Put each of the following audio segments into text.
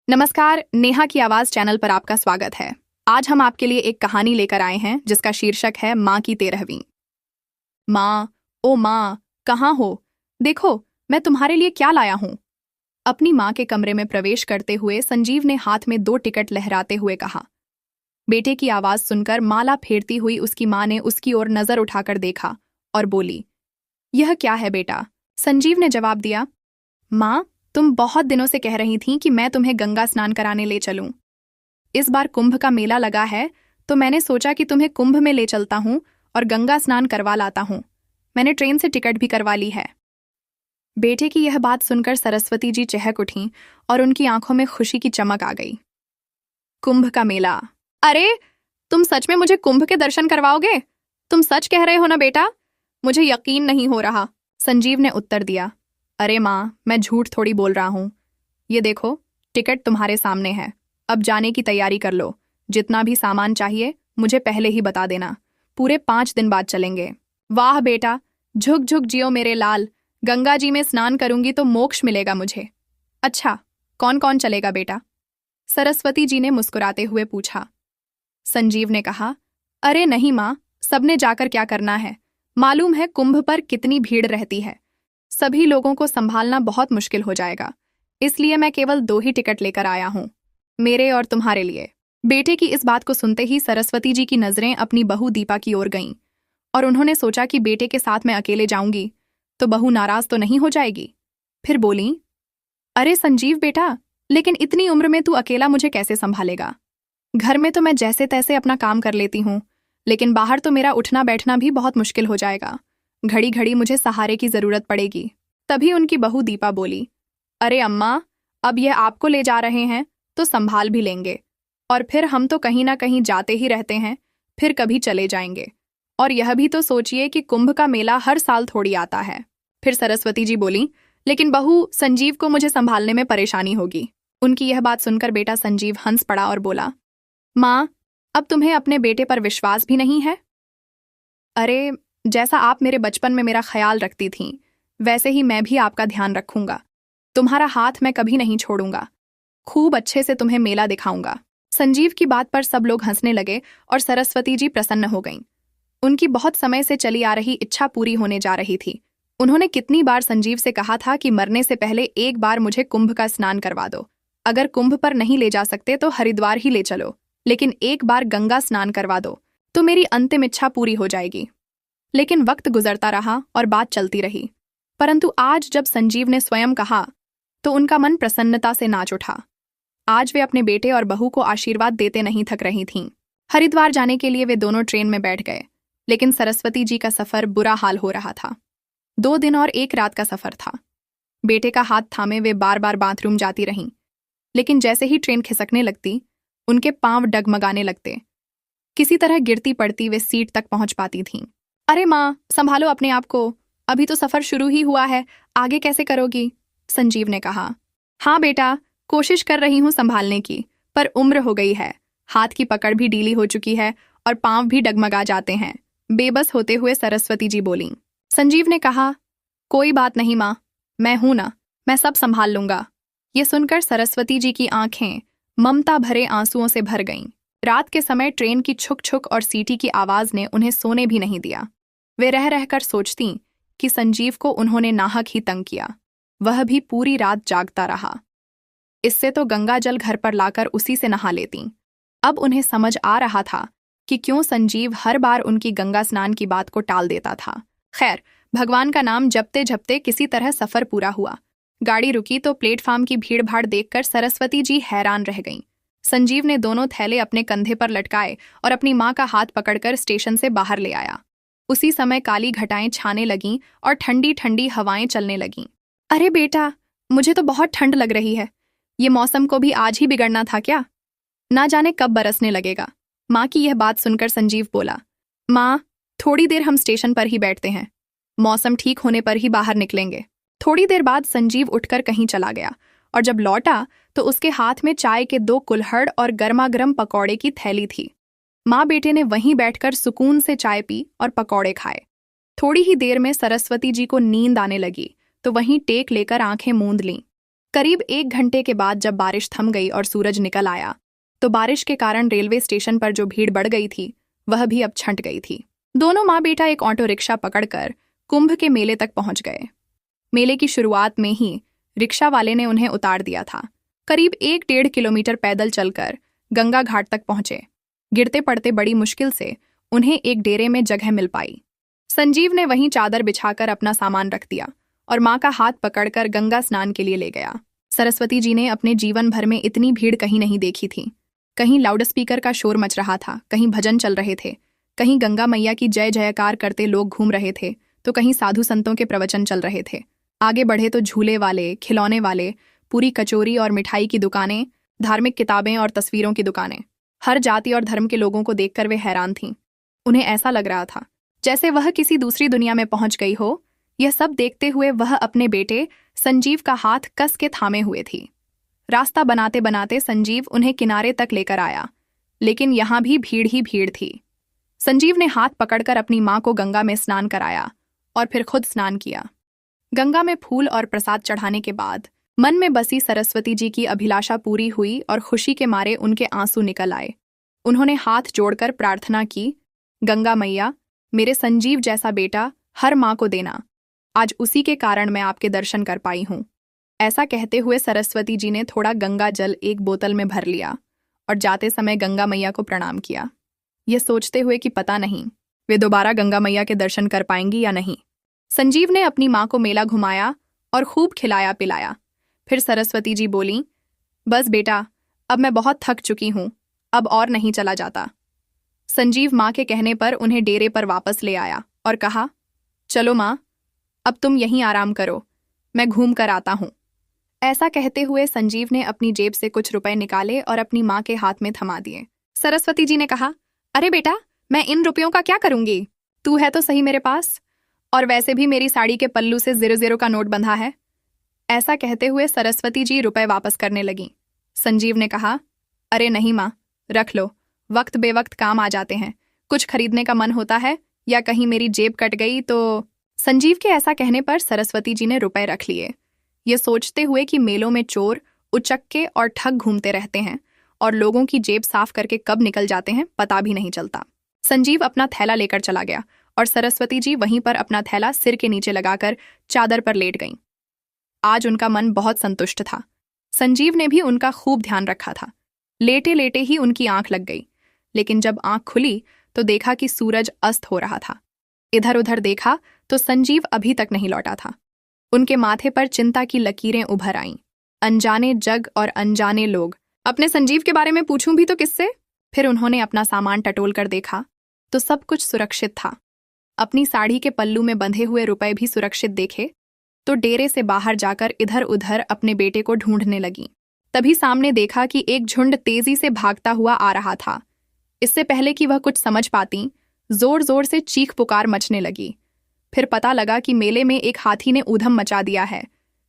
नमस्कार, नेहा की आवाज चैनल पर आपका स्वागत है। आज हम आपके लिए एक कहानी लेकर आए हैं जिसका शीर्षक है माँ की 13वीं। माँ, ओ माँ, कहाँ हो? देखो, मैं तुम्हारे लिए क्या लाया हूँ। अपनी माँ के कमरे में प्रवेश करते हुए संजीव ने हाथ में 2 टिकट लहराते हुए कहा। बेटे की आवाज सुनकर माला फेरती हुई उसकी माँ ने उसकी ओर नजर उठाकर देखा और बोली, यह क्या है बेटा? संजीव ने जवाब दिया, माँ, तुम बहुत दिनों से कह रही थीं कि मैं तुम्हें गंगा स्नान कराने ले चलूं। इस बार कुंभ का मेला लगा है तो मैंने सोचा कि तुम्हें कुंभ में ले चलता हूं और गंगा स्नान करवा लाता हूं। मैंने ट्रेन से टिकट भी करवा ली है। बेटे की यह बात सुनकर सरस्वती जी चहक उठीं और उनकी आंखों में खुशी की चमक आ गई। कुंभ का मेला? अरे, तुम सच में मुझे कुंभ के दर्शन करवाओगे? तुम सच कह रहे हो ना बेटा? मुझे यकीन नहीं हो रहा। संजीव ने उत्तर दिया, अरे माँ, मैं झूठ थोड़ी बोल रहा हूँ। ये देखो, टिकट तुम्हारे सामने है। अब जाने की तैयारी कर लो। जितना भी सामान चाहिए मुझे पहले ही बता देना। पूरे 5 दिन बाद चलेंगे। वाह बेटा, झुक झुक जियो मेरे लाल। गंगा जी में स्नान करूंगी तो मोक्ष मिलेगा मुझे। अच्छा, कौन कौन चलेगा बेटा? सरस्वती जी ने मुस्कुराते हुए पूछा। संजीव ने कहा, अरे नहीं माँ, सबने जाकर क्या करना है? मालूम है कुंभ पर कितनी भीड़ रहती है। सभी लोगों को संभालना बहुत मुश्किल हो जाएगा, इसलिए मैं केवल 2 ही टिकट लेकर आया हूं, मेरे और तुम्हारे लिए। बेटे की इस बात को सुनते ही सरस्वती जी की नजरें अपनी बहू दीपा की ओर गईं और उन्होंने सोचा कि बेटे के साथ मैं अकेले जाऊंगी तो बहू नाराज तो नहीं हो जाएगी। फिर बोली, अरे संजीव बेटा, लेकिन इतनी उम्र में तू अकेला मुझे कैसे संभालेगा? घर में तो मैं जैसे तैसे अपना काम कर लेती हूँ, लेकिन बाहर तो मेरा उठना बैठना भी बहुत मुश्किल हो जाएगा। घड़ी घड़ी मुझे सहारे की जरूरत पड़ेगी। तभी उनकी बहू दीपा बोली, अरे अम्मा, अब यह आपको ले जा रहे हैं तो संभाल भी लेंगे, और फिर हम तो कहीं ना कहीं जाते ही रहते हैं, फिर कभी चले जाएंगे। और यह भी तो सोचिए कि कुंभ का मेला हर साल थोड़ी आता है। फिर सरस्वती जी बोली, लेकिन बहू, संजीव को मुझे संभालने में परेशानी होगी। उनकी यह बात सुनकर बेटा संजीव हंस पड़ा और बोला, माँ, अब तुम्हें अपने बेटे पर विश्वास भी नहीं है? अरे, जैसा आप मेरे बचपन में मेरा ख्याल रखती थीं, वैसे ही मैं भी आपका ध्यान रखूंगा। तुम्हारा हाथ मैं कभी नहीं छोड़ूंगा। खूब अच्छे से तुम्हें मेला दिखाऊंगा। संजीव की बात पर सब लोग हंसने लगे और सरस्वती जी प्रसन्न हो गईं। उनकी बहुत समय से चली आ रही इच्छा पूरी होने जा रही थी। उन्होंने कितनी बार संजीव से कहा था कि मरने से पहले एक बार मुझे कुंभ का स्नान करवा दो। अगर कुंभ पर नहीं ले जा सकते तो हरिद्वार ही ले चलो, लेकिन एक बार गंगा स्नान करवा दो तो मेरी अंतिम इच्छा पूरी हो जाएगी। लेकिन वक्त गुजरता रहा और बात चलती रही, परंतु आज जब संजीव ने स्वयं कहा तो उनका मन प्रसन्नता से नाच उठा। आज वे अपने बेटे और बहू को आशीर्वाद देते नहीं थक रही थीं। हरिद्वार जाने के लिए वे दोनों ट्रेन में बैठ गए, लेकिन सरस्वती जी का सफर बुरा हाल हो रहा था। 2 दिन और 1 रात का सफर था। बेटे का हाथ थामे वे बार बार बाथरूम जाती रहीं, लेकिन जैसे ही ट्रेन खिसकने लगती उनके पांव डगमगाने लगते। किसी तरह गिरती पड़ती वे सीट तक पहुंच पाती थीं। अरे माँ, संभालो अपने आप को, अभी तो सफर शुरू ही हुआ है, आगे कैसे करोगी? संजीव ने कहा। हाँ बेटा, कोशिश कर रही हूँ संभालने की, पर उम्र हो गई है, हाथ की पकड़ भी ढीली हो चुकी है और पांव भी डगमगा जाते हैं, बेबस होते हुए सरस्वती जी बोलीं। संजीव ने कहा, कोई बात नहीं माँ, मैं हूं ना, मैं सब संभाल लूंगा। ये सुनकर सरस्वती जी की आंखें ममता भरे आंसुओं से भर गईं। रात के समय ट्रेन की छुक छुक और सीटी की आवाज ने उन्हें सोने भी नहीं दिया। वे रह रहकर सोचतीं कि संजीव को उन्होंने नाहक ही तंग किया, वह भी पूरी रात जागता रहा। इससे तो गंगा जल घर पर लाकर उसी से नहा लेतीं। अब उन्हें समझ आ रहा था कि क्यों संजीव हर बार उनकी गंगा स्नान की बात को टाल देता था। खैर, भगवान का नाम जपते जपते किसी तरह सफर पूरा हुआ। गाड़ी रुकी तो प्लेटफार्म की भीड़-भाड़ देखकर सरस्वती जी हैरान रह गईं। संजीव ने दोनों थैले अपने कंधे पर लटकाए और अपनी माँ का हाथ पकड़कर स्टेशन से बाहर ले आया। उसी समय काली घटाएं छाने लगीं और ठंडी ठंडी हवाएं चलने लगीं। अरे बेटा, मुझे तो बहुत ठंड लग रही है। ये मौसम को भी आज ही बिगड़ना था क्या? ना जाने कब बरसने लगेगा। माँ की यह बात सुनकर संजीव बोला, माँ, थोड़ी देर हम स्टेशन पर ही बैठते हैं, मौसम ठीक होने पर ही बाहर निकलेंगे। थोड़ी देर बाद संजीव उठकर कहीं चला गया और जब लौटा तो उसके हाथ में चाय के 2 कुल्हड़ और गर्मा-गर्म पकौड़े की थैली थी। माँ बेटे ने वहीं बैठकर सुकून से चाय पी और पकौड़े खाए। थोड़ी ही देर में सरस्वती जी को नींद आने लगी तो वहीं टेक लेकर आंखें मूंद लीं। करीब 1 घंटे के बाद जब बारिश थम गई और सूरज निकल आया तो बारिश के कारण रेलवे स्टेशन पर जो भीड़ बढ़ गई थी वह भी अब छंट गई थी। दोनों माँ बेटा एक ऑटो रिक्शा पकड़कर कुंभ के मेले तक पहुंच गए। मेले की शुरुआत में ही रिक्शा वाले ने उन्हें उतार दिया था। करीब 1-1.5 किलोमीटर पैदल चलकर गंगा घाट तक पहुंचे। गिरते पड़ते बड़ी मुश्किल से उन्हें एक डेरे में जगह मिल पाई। संजीव ने वहीं चादर बिछाकर अपना सामान रख दिया और माँ का हाथ पकड़कर गंगा स्नान के लिए ले गया। सरस्वती जी ने अपने जीवन भर में इतनी भीड़ कहीं नहीं देखी थी। कहीं लाउडस्पीकर का शोर मच रहा था, कहीं भजन चल रहे थे, कहीं गंगा मैया की जय जयकार करते लोग घूम रहे थे, तो कहीं साधु संतों के प्रवचन चल रहे थे। आगे बढ़े तो झूले वाले, खिलौने वाले, पूरी कचौरी और मिठाई की दुकानें, धार्मिक किताबें और तस्वीरों की दुकानें। हर जाति और धर्म के लोगों को देखकर वे हैरान थीं। उन्हें ऐसा लग रहा था जैसे वह किसी दूसरी दुनिया में पहुंच गई हो। यह सब देखते हुए वह अपने बेटे संजीव का हाथ कस के थामे हुए थी। रास्ता बनाते बनाते संजीव उन्हें किनारे तक लेकर आया, लेकिन यहां भी भीड़ ही भीड़ थी। संजीव ने हाथ पकड़कर अपनी मां को गंगा में स्नान कराया और फिर खुद स्नान किया। गंगा में फूल और प्रसाद चढ़ाने के बाद मन में बसी सरस्वती जी की अभिलाषा पूरी हुई और खुशी के मारे उनके आंसू निकल आए। उन्होंने हाथ जोड़कर प्रार्थना की, गंगा मैया, मेरे संजीव जैसा बेटा हर माँ को देना। आज उसी के कारण मैं आपके दर्शन कर पाई हूँ। ऐसा कहते हुए सरस्वती जी ने थोड़ा गंगा जल एक बोतल में भर लिया और जाते समय गंगा मैया को प्रणाम किया, यह सोचते हुए कि पता नहीं वे दोबारा गंगा मैया के दर्शन कर पाएंगी या नहीं। संजीव ने अपनी माँ को मेला घुमाया और खूब खिलाया पिलाया। फिर सरस्वती जी बोलीं, बस बेटा, अब मैं बहुत थक चुकी हूँ, अब और नहीं चला जाता। संजीव माँ के कहने पर उन्हें डेरे पर वापस ले आया और कहा, चलो माँ, अब तुम यहीं आराम करो, मैं घूम कर आता हूँ। ऐसा कहते हुए संजीव ने अपनी जेब से कुछ रुपए निकाले और अपनी माँ के हाथ में थमा दिए। सरस्वती जी ने कहा, अरे बेटा, मैं इन रुपयों का क्या करूंगी? तू है तो सही मेरे पास, और वैसे भी मेरी साड़ी के पल्लू से 0-0 का नोट बंधा है। ऐसा कहते हुए सरस्वती जी रुपए वापस करने लगी। संजीव ने कहा, अरे नहीं माँ, रख लो, वक्त बेवक्त काम आ जाते हैं। कुछ खरीदने का मन होता है या कहीं मेरी जेब कट गई तो। संजीव के ऐसा कहने पर सरस्वती जी ने रुपए रख लिए, ये सोचते हुए कि मेलों में चोर, उचक्के और ठग घूमते रहते हैं और लोगों की जेब साफ करके कब निकल जाते हैं पता भी नहीं चलता। संजीव अपना थैला लेकर चला गया और सरस्वती जी वहीं पर अपना थैला सिर के नीचे लगाकर चादर पर लेट गईं। आज उनका मन बहुत संतुष्ट था। संजीव ने भी उनका खूब ध्यान रखा था। लेटे लेटे ही उनकी आंख लग गई, लेकिन जब आंख खुली तो देखा कि सूरज अस्त हो रहा था। इधर उधर देखा तो संजीव अभी तक नहीं लौटा था। उनके माथे पर चिंता की लकीरें उभर आईं। अनजाने जग और अनजाने लोग, अपने संजीव के बारे में पूछूं भी तो किससे? फिर उन्होंने अपना सामान टटोल कर देखा तो सब कुछ सुरक्षित था। अपनी साड़ी के पल्लू में बंधे हुए रुपए भी सुरक्षित देखे तो डेरे से बाहर जाकर इधर उधर अपने बेटे को ढूंढने लगी। तभी सामने देखा कि एक झुंड तेजी से भागता हुआ आ रहा था। इससे पहले कि वह कुछ समझ पाती, जोर जोर से चीख पुकार मचने लगी। फिर पता लगा कि मेले में एक हाथी ने ऊधम मचा दिया है,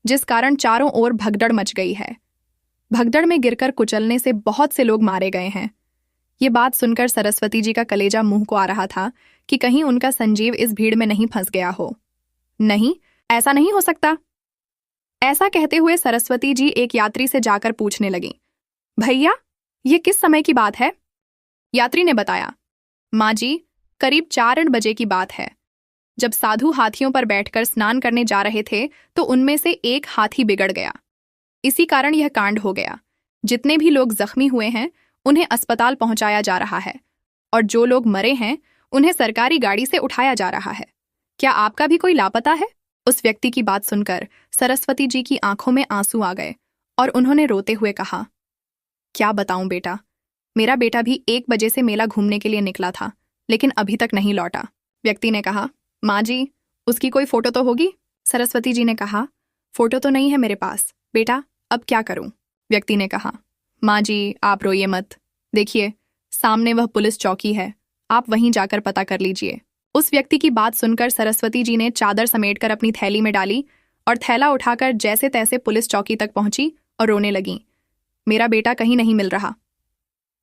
जिस कारण चारों ओर भगदड़ मच गई है। भगदड़ में गिरकर कुचलने से बहुत से लोग मारे गए हैं। ये बात सुनकर सरस्वती जी का कलेजा मुंह को आ रहा था कि कहीं उनका संजीव इस भीड़ में नहीं फंस गया हो। नहीं, ऐसा नहीं हो सकता। ऐसा कहते हुए सरस्वती जी एक यात्री से जाकर पूछने लगी, भैया, ये किस समय की बात है? यात्री ने बताया, माँ जी, करीब 4 बजे की बात है। जब साधु हाथियों पर बैठकर स्नान करने जा रहे थे तो उनमें से एक हाथी बिगड़ गया। इसी कारण यह कांड हो गया। जितने भी लोग जख्मी हुए हैं उन्हें अस्पताल पहुंचाया जा रहा है और जो लोग मरे हैं उन्हें सरकारी गाड़ी से उठाया जा रहा है। क्या आपका भी कोई लापता है? उस व्यक्ति की बात सुनकर सरस्वती जी की आंखों में आंसू आ गए और उन्होंने रोते हुए कहा, क्या बताऊं बेटा, मेरा बेटा भी 1 बजे से मेला घूमने के लिए निकला था, लेकिन अभी तक नहीं लौटा। व्यक्ति ने कहा, माँ जी, उसकी कोई फोटो तो होगी? सरस्वती जी ने कहा, फोटो तो नहीं है मेरे पास बेटा, अब क्या करूं? व्यक्ति ने कहा, माँ जी, आप रोइए मत। देखिए, सामने वह पुलिस चौकी है, आप वहीं जाकर पता कर लीजिए। उस व्यक्ति की बात सुनकर सरस्वती जी ने चादर समेटकर अपनी थैली में डाली और थैला उठाकर जैसे तैसे पुलिस चौकी तक पहुंची और रोने लगी, मेरा बेटा कहीं नहीं मिल रहा।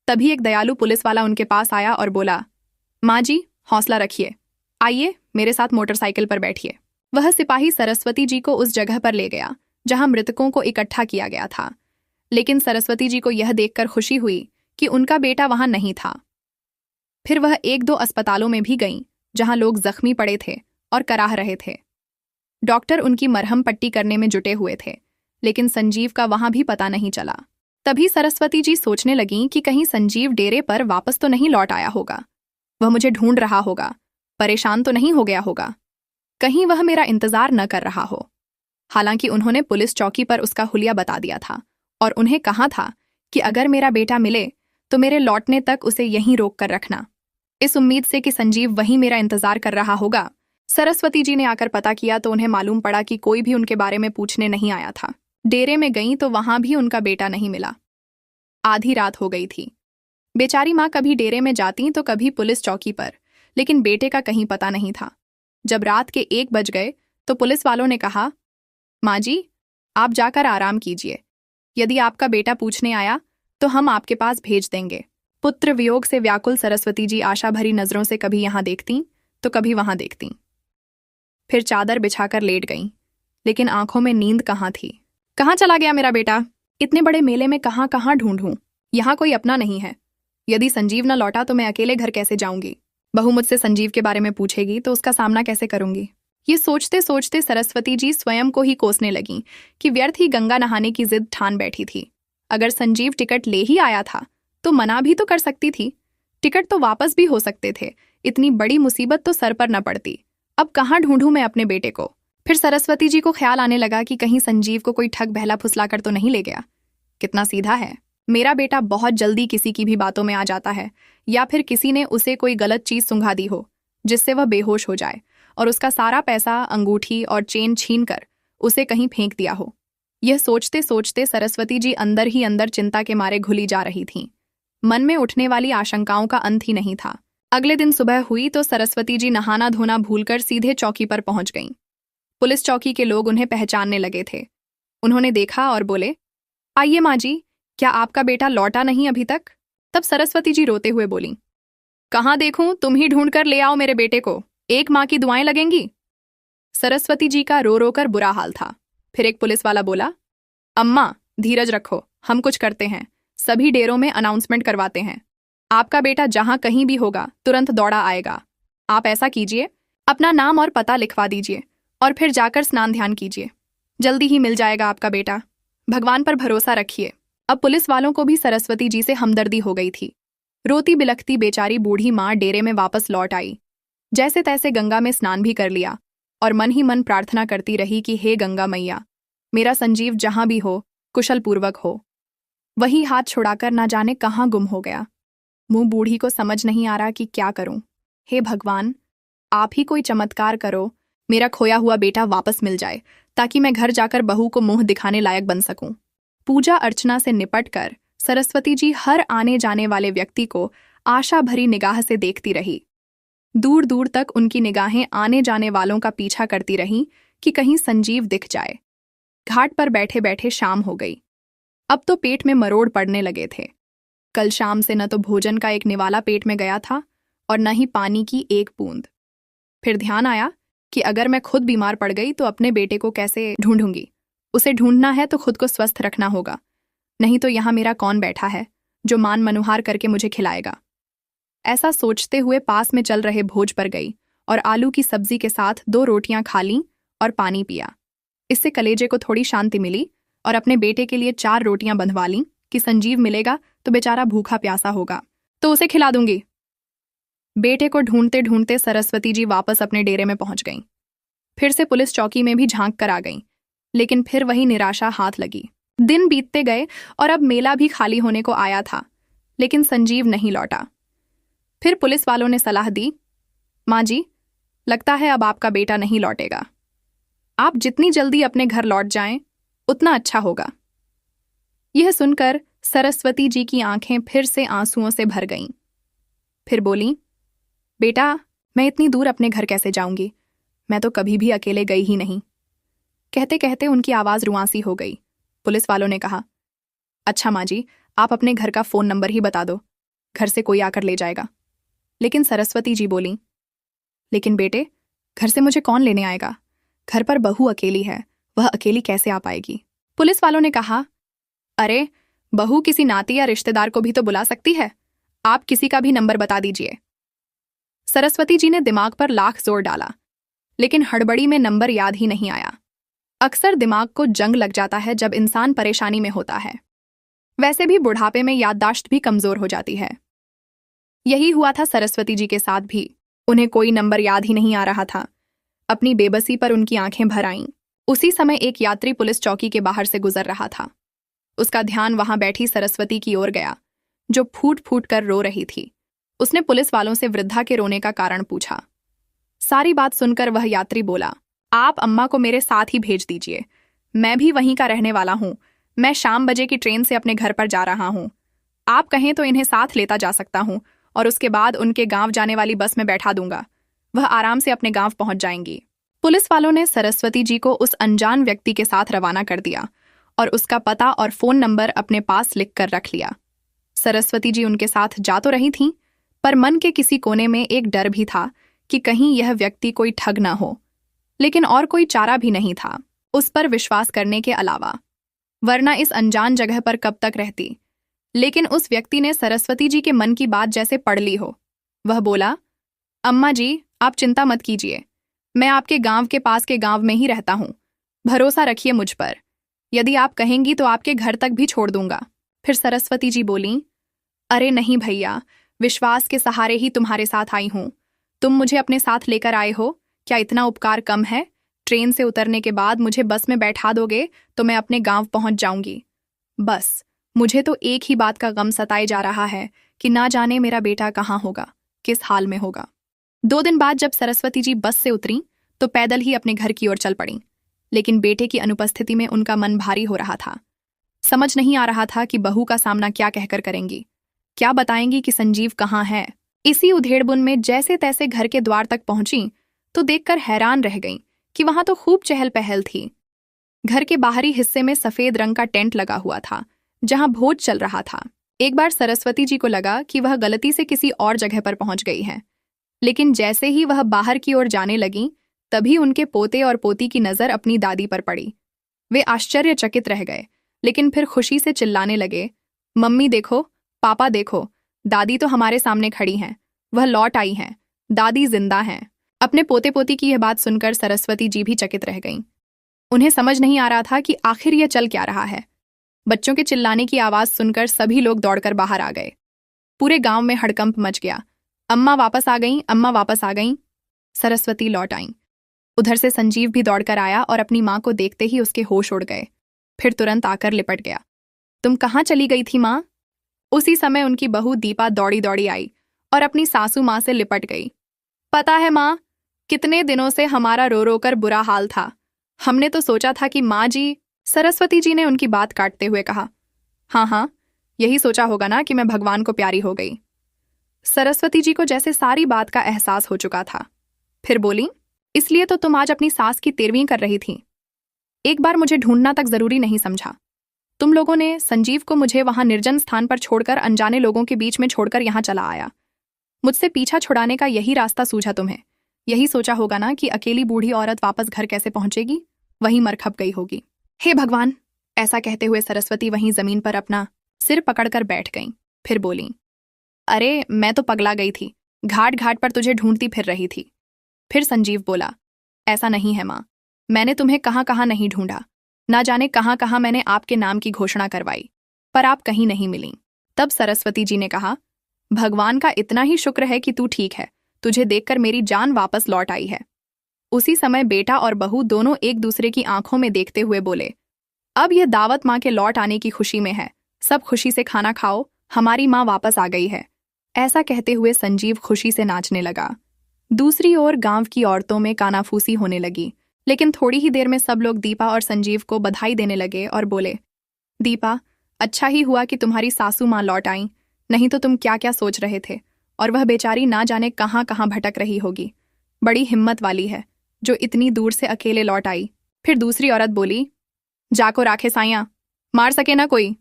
तभी एक दयालु पुलिस वाला उनके पास आया और बोला, माँ जी, हौसला रखिए, आइए मेरे साथ मोटरसाइकिल पर बैठिए। वह सिपाही सरस्वती जी को उस जगह पर ले गया जहां मृतकों को इकट्ठा किया गया था। लेकिन सरस्वती जी को यह देखकर खुशी हुई कि उनका बेटा वहां नहीं था। फिर वह 1-2 अस्पतालों में भी गईं, जहां लोग जख्मी पड़े थे और कराह रहे थे। डॉक्टर उनकी मरहम पट्टी करने में जुटे हुए थे, लेकिन संजीव का वहां भी पता नहीं चला। तभी सरस्वती जी सोचने लगीं कि कहीं संजीव डेरे पर वापस तो नहीं लौट आया होगा। वह मुझे ढूंढ रहा होगा, परेशान तो नहीं हो गया होगा, कहीं वह मेरा इंतजार न कर रहा हो। हालांकि उन्होंने पुलिस चौकी पर उसका हुलिया बता दिया था और उन्हें कहा था कि अगर मेरा बेटा मिले तो मेरे लौटने तक उसे यहीं रोक कर रखना, इस उम्मीद से कि संजीव वहीं मेरा इंतजार कर रहा होगा। सरस्वती जी ने आकर पता किया तो उन्हें मालूम पड़ा कि कोई भी उनके बारे में पूछने नहीं आया था। डेरे में गईं तो वहां भी उनका बेटा नहीं मिला। आधी रात हो गई थी। बेचारी माँ कभी डेरे में जाती तो कभी पुलिस चौकी पर, लेकिन बेटे का कहीं पता नहीं था। जब रात के 1 बज गए तो पुलिस वालों ने कहा, माँ जी, आप जाकर आराम कीजिए। यदि आपका बेटा पूछने आया तो हम आपके पास भेज देंगे। पुत्र वियोग से व्याकुल सरस्वती जी आशा भरी नजरों से कभी यहाँ देखती तो कभी वहां देखती। फिर चादर बिछाकर लेट गईं, लेकिन आंखों में नींद कहाँ थी। कहाँ चला गया मेरा बेटा? इतने बड़े मेले में कहाँ कहाँ ढूंढूं? यहाँ कोई अपना नहीं है। यदि संजीव न लौटा तो मैं अकेले घर कैसे जाऊंगी? बहू मुझसे संजीव के बारे में पूछेगी तो उसका सामना कैसे करूंगी? ये सोचते सोचते सरस्वती जी स्वयं को ही कोसने लगीं कि व्यर्थ ही गंगा नहाने की जिद ठान बैठी थी। अगर संजीव टिकट ले ही आया था तो मना भी तो कर सकती थी। टिकट तो वापस भी हो सकते थे। इतनी बड़ी मुसीबत तो सर पर न पड़ती। अब कहाँ ढूंढूं मैं अपने बेटे को? फिर सरस्वती जी को ख्याल आने लगा कि कहीं संजीव को कोई ठग बहला फुसलाकर तो नहीं ले गया। कितना सीधा है मेरा बेटा, बहुत जल्दी किसी की भी बातों में आ जाता है, या फिर किसी ने उसे कोई गलत चीज सुंघा दी हो जिससे वह बेहोश हो जाए और उसका सारा पैसा, अंगूठी और चेन छीन कर उसे कहीं फेंक दिया हो। यह सोचते सोचते सरस्वती जी अंदर ही अंदर चिंता के मारे घुली जा रही थीं। मन में उठने वाली आशंकाओं का अंत ही नहीं था। अगले दिन सुबह हुई तो सरस्वती जी नहाना धोना भूलकर सीधे चौकी पर पहुंच गईं। पुलिस चौकी के लोग उन्हें पहचानने लगे थे। उन्होंने देखा और बोले, आइए माँ जी, क्या आपका बेटा लौटा नहीं अभी तक? तब सरस्वती जी रोते हुए बोलीं, कहाँ देखूं, तुम ही ढूंढ कर ले आओ मेरे बेटे को, एक माँ की दुआएं लगेंगी। सरस्वती जी का रो रो कर बुरा हाल था। फिर एक पुलिस वाला बोला, अम्मा धीरज रखो, हम कुछ करते हैं। सभी डेरों में अनाउंसमेंट करवाते हैं। आपका बेटा जहां कहीं भी होगा तुरंत दौड़ा आएगा। आप ऐसा कीजिए, अपना नाम और पता लिखवा दीजिए और फिर जाकर स्नान ध्यान कीजिए। जल्दी ही मिल जाएगा आपका बेटा। भगवान पर भरोसा रखिए। अब पुलिस वालों को भी सरस्वती जी से हमदर्दी हो गई थी। रोती बिलखती बेचारी बूढ़ी माँ डेरे में वापस लौट आई। जैसे तैसे गंगा में स्नान भी कर लिया और मन ही मन प्रार्थना करती रही कि हे गंगा मैया, मेरा संजीव जहां भी हो कुशल पूर्वक हो। वही हाथ छुड़ाकर ना जाने कहाँ गुम हो गया। मुंह बूढ़ी को समझ नहीं आ रहा कि क्या करूं। हे भगवान, आप ही कोई चमत्कार करो, मेरा खोया हुआ बेटा वापस मिल जाए ताकि मैं घर जाकर बहू को मुंह दिखाने लायक बन सकूं। पूजा अर्चना से निपटकर सरस्वती जी हर आने जाने वाले व्यक्ति को आशा भरी निगाह से देखती रही। दूर दूर तक उनकी निगाहें आने जाने वालों का पीछा करती रहीं कि कहीं संजीव दिख जाए। घाट पर बैठे बैठे शाम हो गई। अब तो पेट में मरोड़ पड़ने लगे थे। कल शाम से न तो भोजन का एक निवाला पेट में गया था और न ही पानी की एक बूंद। फिर ध्यान आया कि अगर मैं खुद बीमार पड़ गई तो अपने बेटे को कैसे ढूंढूंगी। उसे ढूंढना है तो खुद को स्वस्थ रखना होगा, नहीं तो यहाँ मेरा कौन बैठा है जो मान मनुहार करके मुझे खिलाएगा। ऐसा सोचते हुए पास में चल रहे भोज पर गई और आलू की सब्जी के साथ 2 रोटियां खा लीं और पानी पिया। इससे कलेजे को थोड़ी शांति मिली और अपने बेटे के लिए 4 रोटियां बंधवा लीं कि संजीव मिलेगा तो बेचारा भूखा प्यासा होगा तो उसे खिला दूंगी। बेटे को ढूंढते ढूंढते सरस्वती जी वापस अपने डेरे में पहुंच गईं। फिर से पुलिस चौकी में भी झांक कर आ गईं, लेकिन फिर वही निराशा हाथ लगी। दिन बीतते गए और अब मेला भी खाली होने को आया था, लेकिन संजीव नहीं लौटा। फिर पुलिस वालों ने सलाह दी, माँ जी, लगता है अब आपका बेटा नहीं लौटेगा। आप जितनी जल्दी अपने घर लौट जाएं, उतना अच्छा होगा। यह सुनकर सरस्वती जी की आंखें फिर से आंसुओं से भर गईं। फिर बोलीं, बेटा, मैं इतनी दूर अपने घर कैसे जाऊंगी? मैं तो कभी भी अकेले गई ही नहीं। कहते कहते उनकी आवाज़ रुआंसी हो गई। पुलिस वालों ने कहा, अच्छा माँ जी, आप अपने घर का फ़ोन नंबर ही बता दो, घर से कोई आकर ले जाएगा। लेकिन सरस्वती जी बोलीं, लेकिन बेटे, घर से मुझे कौन लेने आएगा? घर पर बहू अकेली है, वह अकेली कैसे आ पाएगी। पुलिस वालों ने कहा, अरे बहू किसी नाती या रिश्तेदार को भी तो बुला सकती है, आप किसी का भी नंबर बता दीजिए। सरस्वती जी ने दिमाग पर लाख जोर डाला, लेकिन हड़बड़ी में नंबर याद ही नहीं आया। अक्सर दिमाग को जंग लग जाता है जब इंसान परेशानी में होता है। वैसे भी बुढ़ापे में याददाश्त भी कमजोर हो जाती है। यही हुआ था सरस्वती जी के साथ भी। उन्हें कोई नंबर याद ही नहीं आ रहा था। अपनी बेबसी पर उनकी आंखें भर आईं। उसी समय एक यात्री पुलिस चौकी के बाहर से गुजर रहा था। उसका ध्यान वहां बैठी सरस्वती की ओर गया, जो फूट फूट कर रो रही थी। उसने पुलिस वालों से वृद्धा के रोने का कारण पूछा। सारी बात सुनकर वह यात्री बोला, आप अम्मा को मेरे साथ ही भेज दीजिए, मैं भी वहीं का रहने वाला हूं। मैं शाम बजे की ट्रेन से अपने घर पर जा रहा हूं। आप कहें तो इन्हें साथ लेता जा सकता हूं और उसके बाद उनके गांव जाने वाली बस में बैठा दूंगा। वह आराम से अपने गांव पहुंच जाएंगी। पुलिस वालों ने सरस्वती जी को उस अनजान व्यक्ति के साथ रवाना कर दिया और उसका पता और फोन नंबर अपने पास लिख कर रख लिया। सरस्वती जी उनके साथ जा तो रही थीं, पर मन के किसी कोने में एक डर भी था कि कहीं यह व्यक्ति कोई ठग ना हो। लेकिन और कोई चारा भी नहीं था उस पर विश्वास करने के अलावा, वरना इस अनजान जगह पर कब तक रहती। लेकिन उस व्यक्ति ने सरस्वती जी के मन की बात जैसे पढ़ ली हो। वह बोला, अम्मा जी आप चिंता मत कीजिए, मैं आपके गांव के पास के गांव में ही रहता हूं। भरोसा रखिए मुझ पर, यदि आप कहेंगी तो आपके घर तक भी छोड़ दूंगा। फिर सरस्वती जी बोलीं, अरे नहीं भैया, विश्वास के सहारे ही तुम्हारे साथ आई हूं। तुम मुझे अपने साथ लेकर आए हो, क्या इतना उपकार कम है? ट्रेन से उतरने के बाद मुझे बस में बैठा दोगे तो मैं अपने गांव पहुंच जाऊंगी। बस मुझे तो एक ही बात का गम सताए जा रहा है कि ना जाने मेरा बेटा कहाँ होगा, किस हाल में होगा। 2 दिन बाद जब सरस्वती जी बस से उतरी तो पैदल ही अपने घर की ओर चल पड़ी। लेकिन बेटे की अनुपस्थिति में उनका मन भारी हो रहा था। समझ नहीं आ रहा था कि बहू का सामना क्या कहकर करेंगी। क्या बताएंगी कि संजीव कहाँ है। इसी उधेड़बुन में जैसे तैसे घर के द्वार तक पहुंची तो देखकर हैरान रह गईं कि वहां तो खूब चहल पहल थी। घर के बाहरी हिस्से में सफेद रंग का टेंट लगा हुआ था, जहां भोज चल रहा था। एक बार सरस्वती जी को लगा कि वह गलती से किसी और जगह पर पहुंच गई है, लेकिन जैसे ही वह बाहर की ओर जाने लगी तभी उनके पोते और पोती की नजर अपनी दादी पर पड़ी। वे आश्चर्यचकित रह गए, लेकिन फिर खुशी से चिल्लाने लगे, मम्मी देखो, पापा देखो, दादी तो हमारे सामने खड़ी हैं, वह लौट आई हैं, दादी जिंदा हैं। अपने पोते पोती की यह बात सुनकर सरस्वती जी भी चकित रह गईं। उन्हें समझ नहीं आ रहा था कि आखिर यह चल क्या रहा है। बच्चों के चिल्लाने की आवाज सुनकर सभी लोग दौड़कर बाहर आ गए। पूरे गांव में हड़कंप मच गया। अम्मा वापस आ गईं, अम्मा वापस आ गईं। सरस्वती लौट आईं। उधर से संजीव भी दौड़कर आया और अपनी माँ को देखते ही उसके होश उड़ गए। फिर तुरंत आकर लिपट गया। तुम कहाँ चली गई थी माँ? उसी समय उनकी बहू दीपा दौड़ी दौड़ी आई और अपनी सासू माँ से लिपट गई। पता है माँ, कितने दिनों से हमारा रो रो कर बुरा हाल था। हमने तो सोचा था कि माँ जी। सरस्वती जी ने उनकी बात काटते हुए कहा, हाँ हाँ, यही सोचा होगा ना कि मैं भगवान को प्यारी हो गई। सरस्वती जी को जैसे सारी बात का एहसास हो चुका था। फिर बोली, इसलिए तो तुम आज अपनी सास की तेरवीं कर रही थी। एक बार मुझे ढूंढना तक जरूरी नहीं समझा। तुम लोगों ने संजीव को मुझे वहां निर्जन स्थान पर छोड़कर अनजाने लोगों के बीच में छोड़कर यहां चला आया। मुझसे पीछा छुड़ाने का यही रास्ता सूझा तुम्हें। यही सोचा होगा ना कि अकेली बूढ़ी औरत वापस घर कैसे पहुंचेगी, वहीं मर खप गई होगी। हे भगवान, ऐसा कहते हुए सरस्वती वहीं जमीन पर अपना सिर पकड़कर बैठ गईं। फिर बोली, अरे मैं तो पगला गई थी, घाट घाट पर तुझे ढूंढती फिर रही थी। फिर संजीव बोला, ऐसा नहीं है माँ, मैंने तुम्हें कहाँ कहाँ नहीं ढूंढा, ना जाने कहाँ कहाँ मैंने आपके नाम की घोषणा करवाई, पर आप कहीं नहीं मिली। तब सरस्वती जी ने कहा, भगवान का इतना ही शुक्र है कि तू ठीक है, तुझे देखकर मेरी जान वापस लौट आई है। उसी समय बेटा और बहू दोनों एक दूसरे की आंखों में देखते हुए बोले, अब यह दावत माँ के लौट आने की खुशी में है, सब खुशी से खाना खाओ, हमारी माँ वापस आ गई है। ऐसा कहते हुए संजीव खुशी से नाचने लगा। दूसरी ओर गांव की औरतों में कानाफूसी होने लगी, लेकिन थोड़ी ही देर में सब लोग दीपा और संजीव को बधाई देने लगे और बोले, दीपा, अच्छा ही हुआ कि तुम्हारी सासू माँ लौट आई, नहीं तो तुम क्या क्या सोच रहे थे, और वह बेचारी ना जाने कहाँ कहाँ भटक रही होगी। बड़ी हिम्मत वाली है जो इतनी दूर से अकेले लौट आई। फिर दूसरी औरत बोली, जाको राखे साइयां, मार सके ना कोई।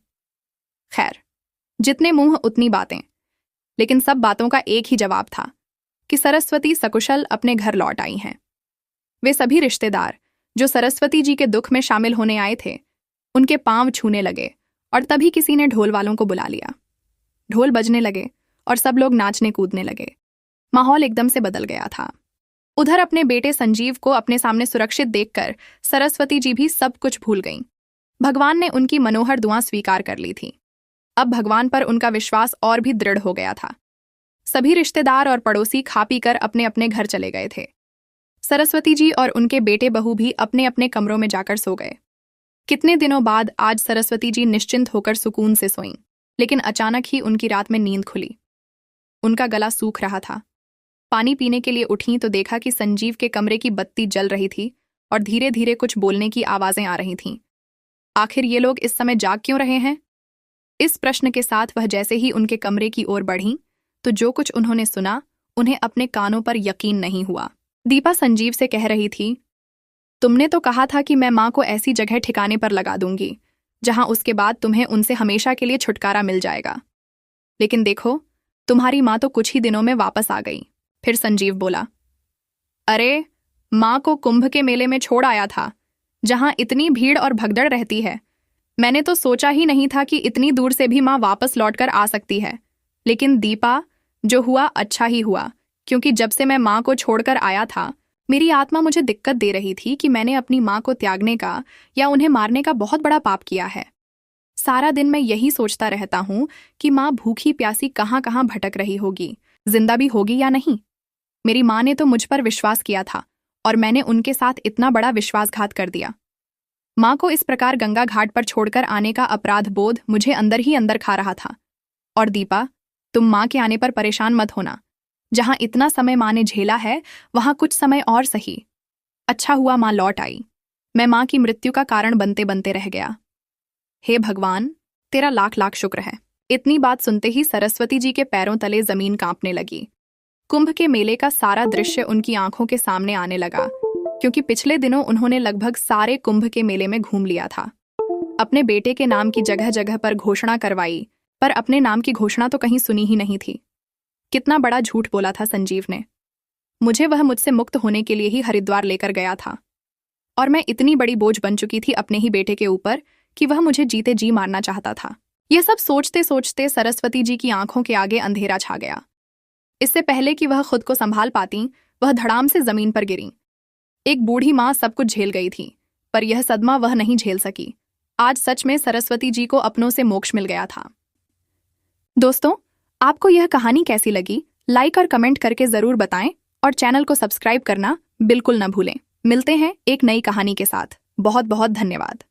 खैर, जितने मुंह उतनी बातें, लेकिन सब बातों का एक ही जवाब था कि सरस्वती सकुशल अपने घर लौट आई हैं। वे सभी रिश्तेदार जो सरस्वती जी के दुख में शामिल होने आए थे उनके पांव छूने लगे और तभी किसी ने ढोल वालों को बुला लिया। ढोल बजने लगे और सब लोग नाचने कूदने लगे। माहौल एकदम से बदल गया था। उधर अपने बेटे संजीव को अपने सामने सुरक्षित देखकर सरस्वती जी भी सब कुछ भूल गईं। भगवान ने उनकी मनोहर दुआ स्वीकार कर ली थी। अब भगवान पर उनका विश्वास और भी दृढ़ हो गया था। सभी रिश्तेदार और पड़ोसी खा पी कर अपने अपने घर चले गए थे। सरस्वती जी और उनके बेटे बहू भी अपने अपने कमरों में जाकर सो गए। कितने दिनों बाद आज सरस्वती जी निश्चिंत होकर सुकून से सोईं, लेकिन अचानक ही उनकी रात में नींद खुली। उनका गला सूख रहा था। पानी पीने के लिए उठीं तो देखा कि संजीव के कमरे की बत्ती जल रही थी और धीरे धीरे कुछ बोलने की आवाजें आ रही थीं। आखिर ये लोग इस समय जाग क्यों रहे हैं? इस प्रश्न के साथ वह जैसे ही उनके कमरे की ओर बढ़ीं तो जो कुछ उन्होंने सुना उन्हें अपने कानों पर यकीन नहीं हुआ। दीपा संजीव से कह रही थी, तुमने तो कहा था कि मैं माँ को ऐसी जगह ठिकाने पर लगा दूंगी जहां उसके बाद तुम्हें उनसे हमेशा के लिए छुटकारा मिल जाएगा, लेकिन देखो तुम्हारी माँ तो कुछ ही दिनों में वापस आ गई। फिर संजीव बोला, अरे माँ को कुंभ के मेले में छोड़ आया था जहां इतनी भीड़ और भगदड़ रहती है। मैंने तो सोचा ही नहीं था कि इतनी दूर से भी माँ वापस लौटकर आ सकती है। लेकिन दीपा, जो हुआ अच्छा ही हुआ, क्योंकि जब से मैं माँ को छोड़कर आया था मेरी आत्मा मुझे दिक्कत दे रही थी कि मैंने अपनी माँ को त्यागने का या उन्हें मारने का बहुत बड़ा पाप किया है। सारा दिन मैं यही सोचता रहता हूँ कि माँ भूखी प्यासी कहाँ कहाँ भटक रही होगी, जिंदा भी होगी या नहीं। मेरी माँ ने तो मुझ पर विश्वास किया था और मैंने उनके साथ इतना बड़ा विश्वासघात कर दिया। माँ को इस प्रकार गंगा घाट पर छोड़कर आने का अपराध बोध मुझे अंदर ही अंदर खा रहा था। और दीपा, तुम माँ के आने पर परेशान मत होना। जहां इतना समय माँ ने झेला है वहां कुछ समय और सही। अच्छा हुआ माँ लौट आई। मैं माँ की मृत्यु का कारण बनते बनते रह गया। हे भगवान, तेरा लाख लाख शुक्र है। इतनी बात सुनते ही सरस्वती जी के पैरों तले जमीन कांपने लगी। कुंभ के मेले का सारा दृश्य उनकी आंखों के सामने आने लगा, क्योंकि पिछले दिनों उन्होंने लगभग सारे कुंभ के मेले में घूम लिया था। अपने बेटे के नाम की जगह जगह पर घोषणा करवाई, पर अपने नाम की घोषणा तो कहीं सुनी ही नहीं थी। कितना बड़ा झूठ बोला था संजीव ने। वह मुझसे मुक्त होने के लिए ही हरिद्वार लेकर गया था, और मैं इतनी बड़ी बोझ बन चुकी थी अपने ही बेटे के ऊपर कि वह मुझे जीते जी मारना चाहता था। यह सब सोचते सोचते सरस्वती जी की आंखों के आगे अंधेरा छा गया। इससे पहले कि वह खुद को संभाल पाती, वह धड़ाम से जमीन पर गिरी। एक बूढ़ी माँ सब कुछ झेल गई थी, पर यह सदमा वह नहीं झेल सकी। आज सच में सरस्वती जी को अपनों से मोक्ष मिल गया था। दोस्तों, आपको यह कहानी कैसी लगी? लाइक और कमेंट करके जरूर बताएं और चैनल को सब्सक्राइब करना बिल्कुल न भूलें। मिलते हैं एक नई कहानी के साथ। बहुत बहुत धन्यवाद।